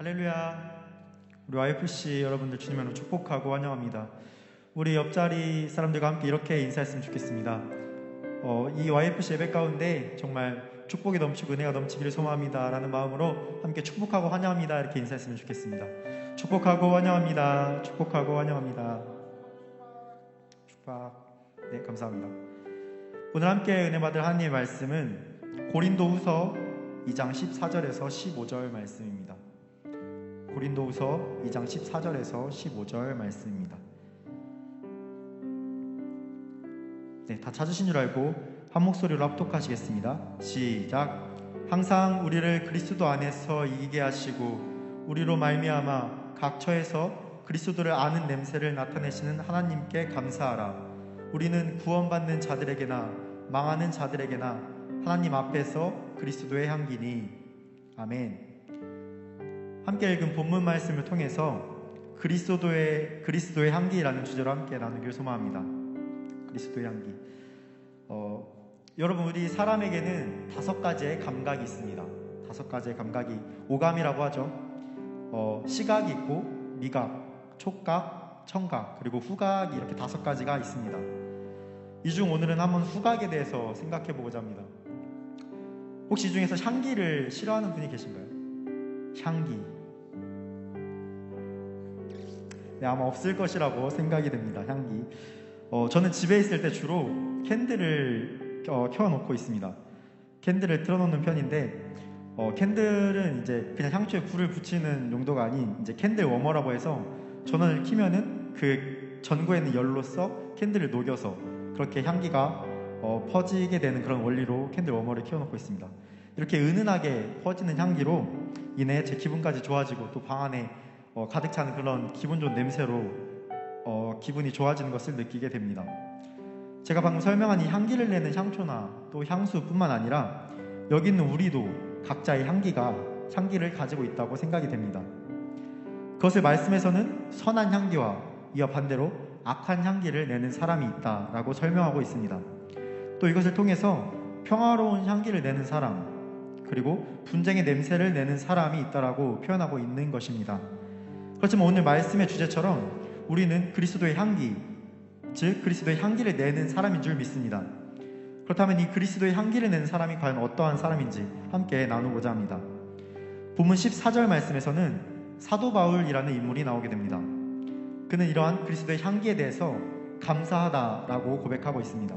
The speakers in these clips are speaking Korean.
할렐루야. 우리 YFC 여러분들 주님으로 축복하고 환영합니다. 우리 옆자리 사람들과 함께 이렇게 인사했으면 좋겠습니다. 이 YFC 예배 가운데 정말 축복이 넘치고 은혜가 넘치기를 소망합니다 라는 마음으로 함께 축복하고 환영합니다 이렇게 인사했으면 좋겠습니다. 축복하고 환영합니다. 축복하고 환영합니다. 축복. 네, 감사합니다. 오늘 함께 은혜 받을 하나님의 말씀은 고린도후서 2장 14절에서 15절 말씀입니다. 고린도후서 2장 14절에서 15절 말씀입니다. 네, 다 찾으신 줄 알고 한 목소리로 합독하시겠습니다. 시작. 항상 우리를 그리스도 안에서 이기게 하시고 우리로 말미암아 각 처에서 그리스도를 아는 냄새를 나타내시는 하나님께 감사하라. 우리는 구원받는 자들에게나 망하는 자들에게나 하나님 앞에서 그리스도의 향기니. 아멘. 함께 읽은 본문 말씀을 통해서 그리스도의 향기라는 주제로 함께 나누길 소망합니다. 그리스도의 향기. 여러분, 우리 사람에게는 5가지의 감각이 있습니다. 5가지의 감각이 오감이라고 하죠. 시각이 있고 미각, 촉각, 청각, 그리고 후각이 이렇게 5가지가 있습니다. 이 중 오늘은 한번 후각에 대해서 생각해 보고자 합니다. 혹시 이 중에서 향기를 싫어하는 분이 계신가요? 향기. 네, 아마 없을 것이라고 생각이 됩니다. 향기. 저는 집에 있을 때 주로 캔들을 켜놓고 있습니다. 캔들을 틀어놓는 편인데, 캔들은 이제 그냥 향초에 불을 붙이는 용도가 아닌 이제 캔들 워머라고 해서 전원을 켜면은 그 전구에 있는 열로써 캔들을 녹여서 그렇게 향기가 퍼지게 되는 그런 원리로 캔들 워머를 켜놓고 있습니다. 이렇게 은은하게 퍼지는 향기로 인해 제 기분까지 좋아지고 또 방 안에 가득 차는 그런 기분 좋은 냄새로 기분이 좋아지는 것을 느끼게 됩니다. 제가 방금 설명한 이 향기를 내는 향초나 또 향수뿐만 아니라 여기 있는 우리도 각자의 향기를 가지고 있다고 생각이 됩니다. 그것을 말씀에서는 선한 향기와 이와 반대로 악한 향기를 내는 사람이 있다라고 설명하고 있습니다. 또 이것을 통해서 평화로운 향기를 내는 사람, 그리고 분쟁의 냄새를 내는 사람이 있다라고 표현하고 있는 것입니다. 그렇지만 오늘 말씀의 주제처럼 우리는 그리스도의 향기, 즉 그리스도의 향기를 내는 사람인 줄 믿습니다. 그렇다면 이 그리스도의 향기를 내는 사람이 과연 어떠한 사람인지 함께 나누고자 합니다. 본문 14절 말씀에서는 사도 바울이라는 인물이 나오게 됩니다. 그는 이러한 그리스도의 향기에 대해서 감사하다라고 고백하고 있습니다.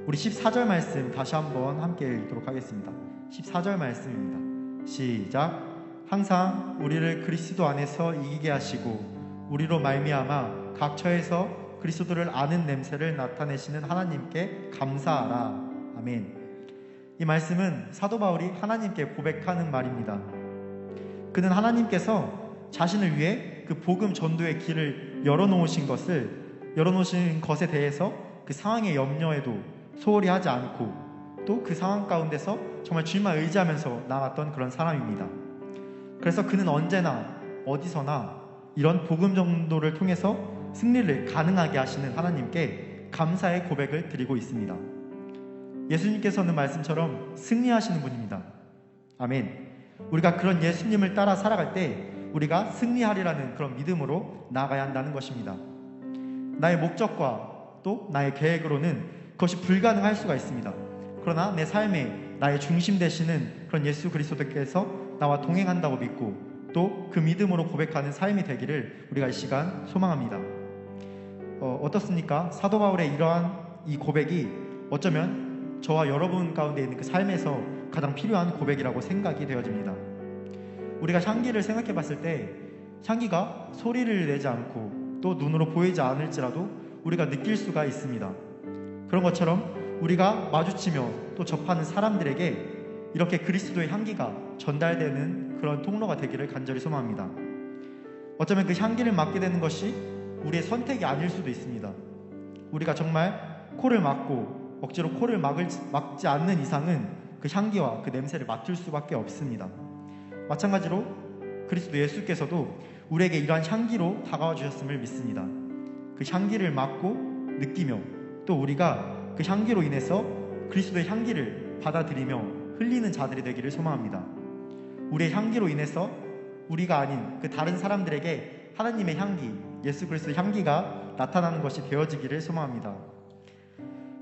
우리 14절 말씀 다시 한번 함께 읽도록 하겠습니다. 14절 말씀입니다. 시작. 항상 우리를 그리스도 안에서 이기게 하시고 우리로 말미암아 각 처에서 그리스도를 아는 냄새를 나타내시는 하나님께 감사하라. 아멘. 이 말씀은 사도 바울이 하나님께 고백하는 말입니다. 그는 하나님께서 자신을 위해 그 복음 전도의 길을 열어놓으신 것에 대해서 그 상황의 염려에도 소홀히 하지 않고 또 그 상황 가운데서 정말 주님만 의지하면서 나아갔던 그런 사람입니다. 그래서 그는 언제나 어디서나 이런 복음 전도를 통해서 승리를 가능하게 하시는 하나님께 감사의 고백을 드리고 있습니다. 예수님께서는 말씀처럼 승리하시는 분입니다. 아멘. 우리가 그런 예수님을 따라 살아갈 때 우리가 승리하리라는 그런 믿음으로 나아가야 한다는 것입니다. 나의 목적과 또 나의 계획으로는 그것이 불가능할 수가 있습니다. 그러나 내 삶에 나의 중심 되시는 그런 예수 그리스도께서 나와 동행한다고 믿고 또 그 믿음으로 고백하는 삶이 되기를 우리가 이 시간 소망합니다. 어떻습니까? 사도 바울의 이러한 이 고백이 어쩌면 저와 여러분 가운데 있는 그 삶에서 가장 필요한 고백이라고 생각이 되어집니다. 우리가 향기를 생각해 봤을 때 향기가 소리를 내지 않고 또 눈으로 보이지 않을지라도 우리가 느낄 수가 있습니다. 그런 것처럼 우리가 마주치며 또 접하는 사람들에게 이렇게 그리스도의 향기가 전달되는 그런 통로가 되기를 간절히 소망합니다. 어쩌면 그 향기를 맡게 되는 것이 우리의 선택이 아닐 수도 있습니다. 우리가 정말 코를 막고 억지로 코를 막지 않는 이상은 그 향기와 그 냄새를 맡을 수밖에 없습니다. 마찬가지로 그리스도 예수께서도 우리에게 이러한 향기로 다가와 주셨음을 믿습니다. 그 향기를 맡고 느끼며 또 우리가 그 향기로 인해서 그리스도의 향기를 받아들이며 흘리는 자들이 되기를 소망합니다. 우리의 향기로 인해서 우리가 아닌 그 다른 사람들에게 하나님의 향기, 예수 그리스도의 향기가 나타나는 것이 되어지기를 소망합니다.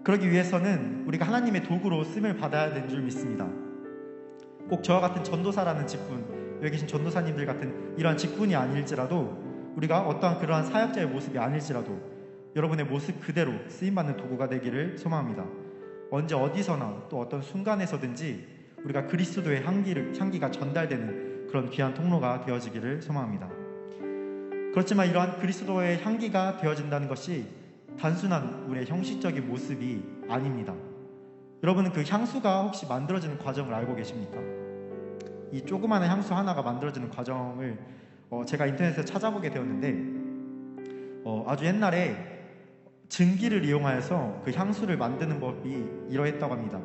그러기 위해서는 우리가 하나님의 도구로 쓰임을 받아야 되는 줄 믿습니다. 꼭 저와 같은 전도사라는 직분, 여기 계신 전도사님들 같은 이러한 직분이 아닐지라도, 우리가 어떠한 그러한 사역자의 모습이 아닐지라도 여러분의 모습 그대로 쓰임받는 도구가 되기를 소망합니다. 언제 어디서나 또 어떤 순간에서든지 우리가 그리스도의 향기가 전달되는 그런 귀한 통로가 되어지기를 소망합니다. 그렇지만 이러한 그리스도의 향기가 되어진다는 것이 단순한 우리의 형식적인 모습이 아닙니다. 여러분은 그 향수가 혹시 만들어지는 과정을 알고 계십니까? 이 조그마한 향수 하나가 만들어지는 과정을 제가 인터넷에서 찾아보게 되었는데, 아주 옛날에 증기를 이용하여서 그 향수를 만드는 법이 이러했다고 합니다.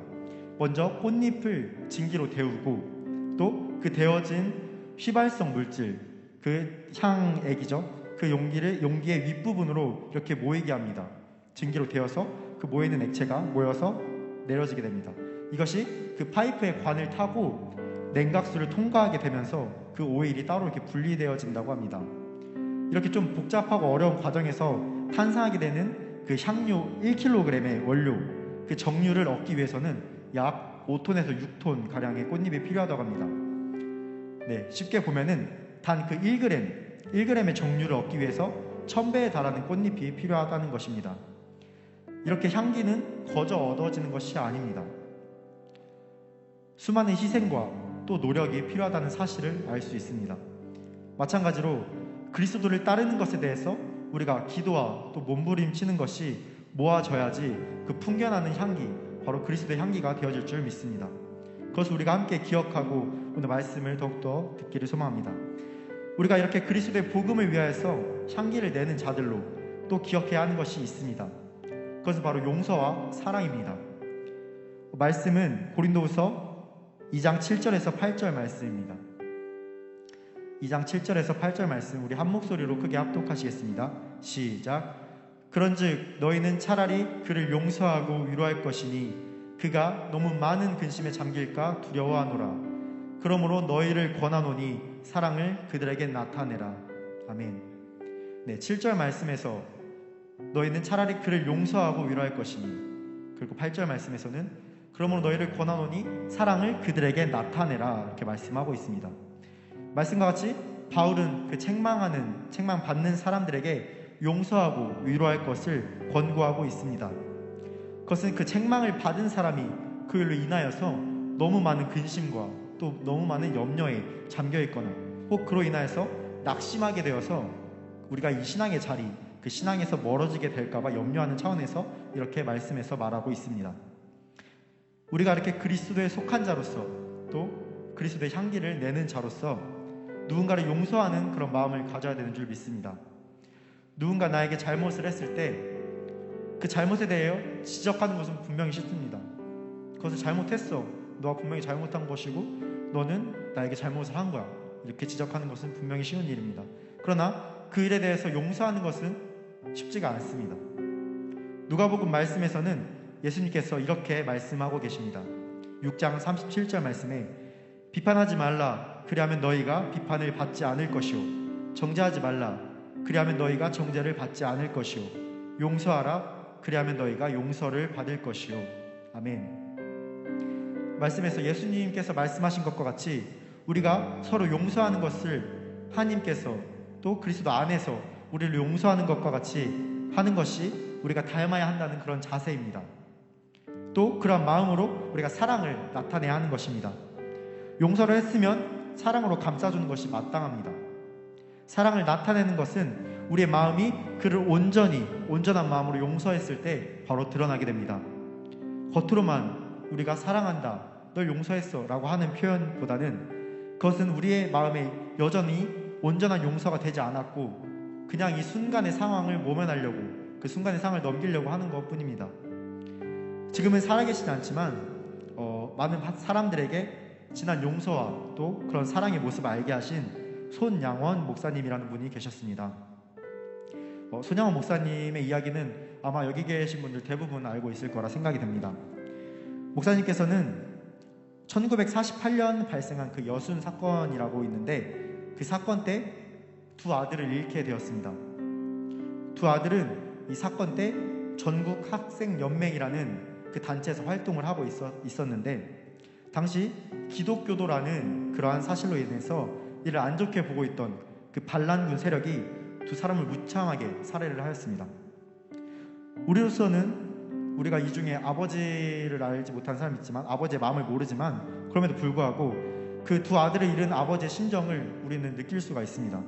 먼저 꽃잎을 증기로 데우고, 또 그 데워진 휘발성 물질, 그 향액이죠, 그 용기의 윗부분으로 이렇게 모이게 합니다. 증기로 데워서 그 모이는 액체가 모여서 내려지게 됩니다. 이것이 그 파이프의 관을 타고 냉각수를 통과하게 되면서 그 오일이 따로 이렇게 분리되어진다고 합니다. 이렇게 좀 복잡하고 어려운 과정에서 탄생하게 되는 그 향료 1kg의 원료, 그 정류를 얻기 위해서는 약 5톤에서 6톤 가량의 꽃잎이 필요하다고 합니다. 네, 쉽게 보면은 단 그 1g의 정류를 얻기 위해서 1000배에 달하는 꽃잎이 필요하다는 것입니다. 이렇게 향기는 거저 얻어지는 것이 아닙니다. 수많은 희생과 또 노력이 필요하다는 사실을 알 수 있습니다. 마찬가지로 그리스도를 따르는 것에 대해서 우리가 기도와 또 몸부림치는 것이 모아져야지 그 풍겨나는 향기, 바로 그리스도의 향기가 되어질 줄 믿습니다. 그것을 우리가 함께 기억하고 오늘 말씀을 더욱더 듣기를 소망합니다. 우리가 이렇게 그리스도의 복음을 위하여서 향기를 내는 자들로 또 기억해야 하는 것이 있습니다. 그것은 바로 용서와 사랑입니다. 말씀은 고린도후서 2장 7절에서 8절 말씀입니다. 2장 7절에서 8절 말씀 우리 한 목소리로 크게 합독하시겠습니다. 시작. 그런즉 너희는 차라리 그를 용서하고 위로할 것이니 그가 너무 많은 근심에 잠길까 두려워하노라. 그러므로 너희를 권하노니 사랑을 그들에게 나타내라. 아멘. 네, 7절 말씀에서 너희는 차라리 그를 용서하고 위로할 것이니, 그리고 8절 말씀에서는 그러므로 너희를 권하노니 사랑을 그들에게 나타내라, 이렇게 말씀하고 있습니다. 말씀과 같이 바울은 그 책망받는 사람들에게 용서하고 위로할 것을 권고하고 있습니다. 그것은 그 책망을 받은 사람이 그 일로 인하여서 너무 많은 근심과 또 너무 많은 염려에 잠겨있거나 혹 그로 인하여서 낙심하게 되어서 우리가 이 신앙의 자리, 그 신앙에서 멀어지게 될까봐 염려하는 차원에서 이렇게 말씀해서 말하고 있습니다. 우리가 이렇게 그리스도에 속한 자로서 또 그리스도의 향기를 내는 자로서 누군가를 용서하는 그런 마음을 가져야 되는 줄 믿습니다. 누군가 나에게 잘못을 했을 때 그 잘못에 대하여 지적하는 것은 분명히 싫습니다. 그것을 잘못했어, 너가 분명히 잘못한 것이고 너는 나에게 잘못을 한 거야, 이렇게 지적하는 것은 분명히 쉬운 일입니다. 그러나 그 일에 대해서 용서하는 것은 쉽지가 않습니다. 누가복음 말씀에서는 예수님께서 이렇게 말씀하고 계십니다. 6장 37절 말씀에 비판하지 말라, 그리하면 너희가 비판을 받지 않을 것이요, 정죄하지 말라, 그리하면 너희가 정죄를 받지 않을 것이요, 용서하라, 그리하면 너희가 용서를 받을 것이요. 아멘. 말씀에서 예수님께서 말씀하신 것과 같이 우리가 서로 용서하는 것을 하나님께서 또 그리스도 안에서 우리를 용서하는 것과 같이 하는 것이 우리가 닮아야 한다는 그런 자세입니다. 또 그런 마음으로 우리가 사랑을 나타내야 하는 것입니다. 용서를 했으면 사랑으로 감싸주는 것이 마땅합니다. 사랑을 나타내는 것은 우리의 마음이 그를 온전한 마음으로 용서했을 때 바로 드러나게 됩니다. 겉으로만 우리가 사랑한다, 널 용서했어 라고 하는 표현보다는 그것은 우리의 마음에 여전히 온전한 용서가 되지 않았고 그냥 이 순간의 상황을 모면하려고, 그 순간의 상황을 넘기려고 하는 것 뿐입니다. 지금은 살아계시지 않지만 많은 사람들에게 지난 용서와 또 그런 사랑의 모습을 알게 하신 손양원 목사님이라는 분이 계셨습니다. 손양원 목사님의 이야기는 아마 여기 계신 분들 대부분 알고 있을 거라 생각이 됩니다. 목사님께서는 1948년 발생한 그 여순 사건이라고 있는데 그 사건 때 두 아들을 잃게 되었습니다. 두 아들은 이 사건 때 전국 학생연맹이라는 그 단체에서 활동을 하고 있었는데, 당시 기독교도라는 그러한 사실로 인해서 이를 안 좋게 보고 있던 그 반란군 세력이 두 사람을 무참하게 살해를 하였습니다. 우리로서는 우리가 이 중에 아버지를 알지 못한 사람이 있지만, 아버지의 마음을 모르지만, 그럼에도 불구하고 그 두 아들을 잃은 아버지의 심정을 우리는 느낄 수가 있습니다.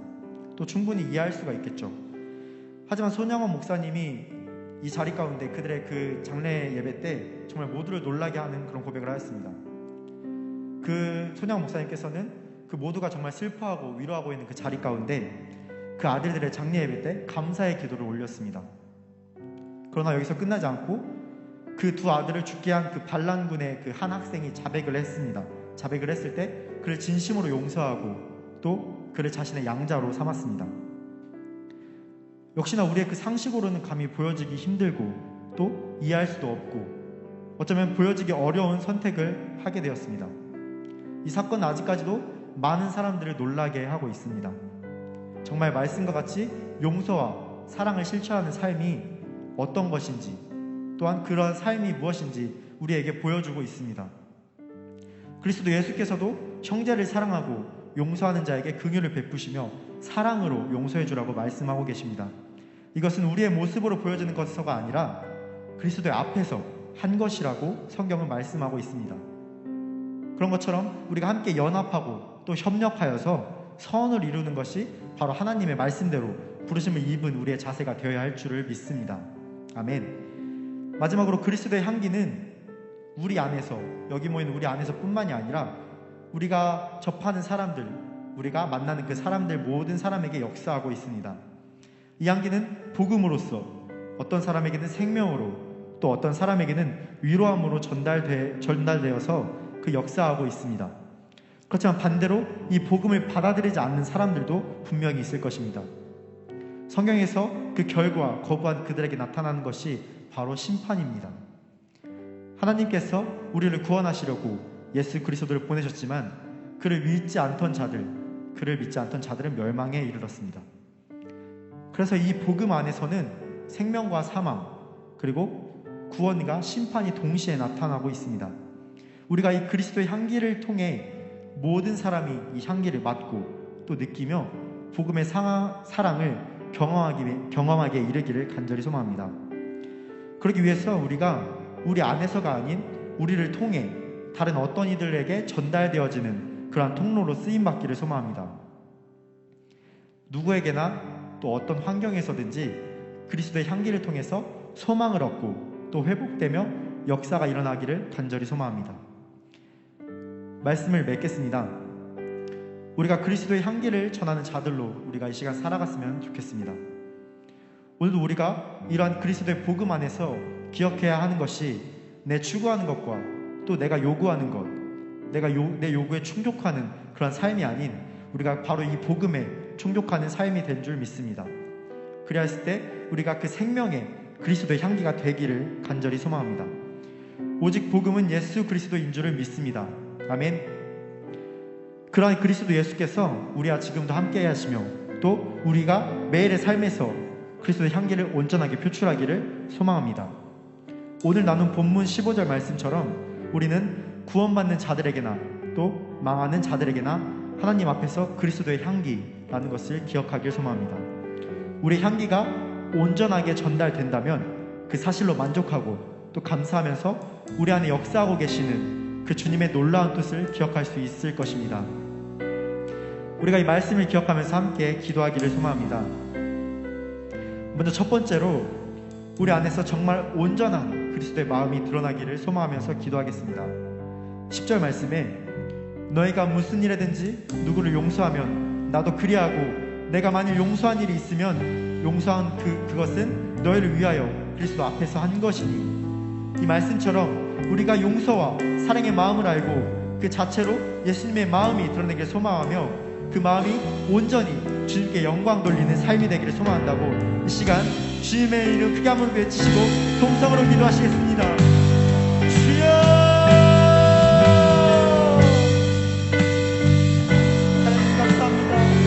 또 충분히 이해할 수가 있겠죠. 하지만 손양원 목사님이 이 자리 가운데 그들의 그 장례 예배 때 정말 모두를 놀라게 하는 그런 고백을 하였습니다. 그 손양원 목사님께서는 그 모두가 정말 슬퍼하고 위로하고 있는 그 자리 가운데 그 아들들의 장례 예배 때 감사의 기도를 올렸습니다. 그러나 여기서 끝나지 않고 그 두 아들을 죽게 한 그 반란군의 그 한 학생이 자백을 했습니다. 자백을 했을 때 그를 진심으로 용서하고 또 그를 자신의 양자로 삼았습니다. 역시나 우리의 그 상식으로는 감히 보여지기 힘들고 또 이해할 수도 없고 어쩌면 보여지기 어려운 선택을 하게 되었습니다. 이 사건은 아직까지도 많은 사람들을 놀라게 하고 있습니다. 정말 말씀과 같이 용서와 사랑을 실천하는 삶이 어떤 것인지, 또한 그런 삶이 무엇인지 우리에게 보여주고 있습니다. 그리스도 예수께서도 형제를 사랑하고 용서하는 자에게 긍휼을 베푸시며 사랑으로 용서해 주라고 말씀하고 계십니다. 이것은 우리의 모습으로 보여지는 것서가 아니라 그리스도의 앞에서 한 것이라고 성경은 말씀하고 있습니다. 그런 것처럼 우리가 함께 연합하고 또 협력하여서 선을 이루는 것이 바로 하나님의 말씀대로 부르심을 입은 우리의 자세가 되어야 할 줄을 믿습니다. 아멘. 마지막으로 그리스도의 향기는 우리 안에서, 여기 모인 우리 안에서 뿐만이 아니라 우리가 접하는 사람들, 우리가 만나는 그 사람들 모든 사람에게 역사하고 있습니다. 이 향기는 복음으로써 어떤 사람에게는 생명으로 또 어떤 사람에게는 위로함으로 전달되어서 그 역사하고 있습니다. 그렇지만 반대로 이 복음을 받아들이지 않는 사람들도 분명히 있을 것입니다. 성경에서 그 결과 거부한 그들에게 나타나는 것이 바로 심판입니다. 하나님께서 우리를 구원하시려고 예수 그리스도를 보내셨지만 그를 믿지 않던 자들은 멸망에 이르렀습니다. 그래서 이 복음 안에서는 생명과 사망, 그리고 구원과 심판이 동시에 나타나고 있습니다. 우리가 이 그리스도의 향기를 통해 모든 사람이 이 향기를 맡고 또 느끼며 복음의 사랑을 경험하게 이르기를 간절히 소망합니다. 그러기 위해서 우리가 우리 안에서가 아닌 우리를 통해 다른 어떤 이들에게 전달되어지는 그러한 통로로 쓰임받기를 소망합니다. 누구에게나 또 어떤 환경에서든지 그리스도의 향기를 통해서 소망을 얻고 또 회복되며 역사가 일어나기를 간절히 소망합니다. 말씀을 맺겠습니다. 우리가 그리스도의 향기를 전하는 자들로 우리가 이 시간 살아갔으면 좋겠습니다. 오늘도 우리가 이러한 그리스도의 복음 안에서 기억해야 하는 것이 내 추구하는 것과 또 내가 요구하는 것, 내 요구에 충족하는 그런 삶이 아닌 우리가 바로 이 복음에 충족하는 삶이 된 줄 믿습니다. 그리하였을 때 우리가 그 생명의 그리스도의 향기가 되기를 간절히 소망합니다. 오직 복음은 예수 그리스도인 줄을 믿습니다. 아멘. 그러한 그리스도 예수께서 우리와 지금도 함께 하시며 또 우리가 매일의 삶에서 그리스도의 향기를 온전하게 표출하기를 소망합니다. 오늘 나눈 본문 15절 말씀처럼 우리는 구원받는 자들에게나 또 망하는 자들에게나 하나님 앞에서 그리스도의 향기라는 것을 기억하길 소망합니다. 우리의 향기가 온전하게 전달된다면 그 사실로 만족하고 또 감사하면서 우리 안에 역사하고 계시는 그 주님의 놀라운 뜻을 기억할 수 있을 것입니다. 우리가 이 말씀을 기억하면서 함께 기도하기를 소망합니다. 먼저 첫 번째로 우리 안에서 정말 온전한 그리스도의 마음이 드러나기를 소망하면서 기도하겠습니다. 10절 말씀에 너희가 무슨 일에든지 누구를 용서하면 나도 그리하고 내가 만일 용서한 일이 있으면 용서한 그것은 너희를 위하여 그리스도 앞에서 한 것이니, 이 말씀처럼 우리가 용서와 사랑의 마음을 알고 그 자체로 예수님의 마음이 드러내기를 소망하며 그 마음이 온전히 주님께 영광 돌리는 삶이 되기를 소망한다고 이 시간 주님의 이름 크게 한번 외치시고 동성으로 기도하시겠습니다. 주여! 하나님 감사합니다.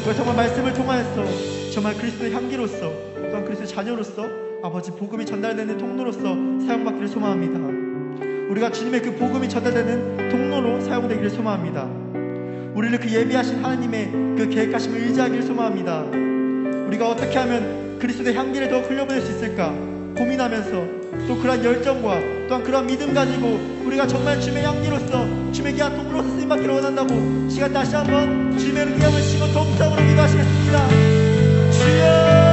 우리가 정말 말씀을 통하여서 정말 그리스도의 향기로서 또한 그리스도의 자녀로서 아버지 복음이 전달되는 통로로서 사용받기를 소망합니다. 우리가 주님의 그 복음이 전달되는 통로로 사용되기를 소망합니다. 우리를 그 예비하신 하나님의 그 계획하심을 의지하기를 소망합니다. 우리가 어떻게 하면 그리스도의 향기를 더 흘려보낼 수 있을까 고민하면서 또 그러한 열정과 또한 그러한 믿음 가지고 우리가 정말 주님의 향기로서 주님의 귀한 통로로서 쓰임받기를 원한다고 시간 다시 한번 주님의 이름을 치고 동성으로 기도하시겠습니다. 주여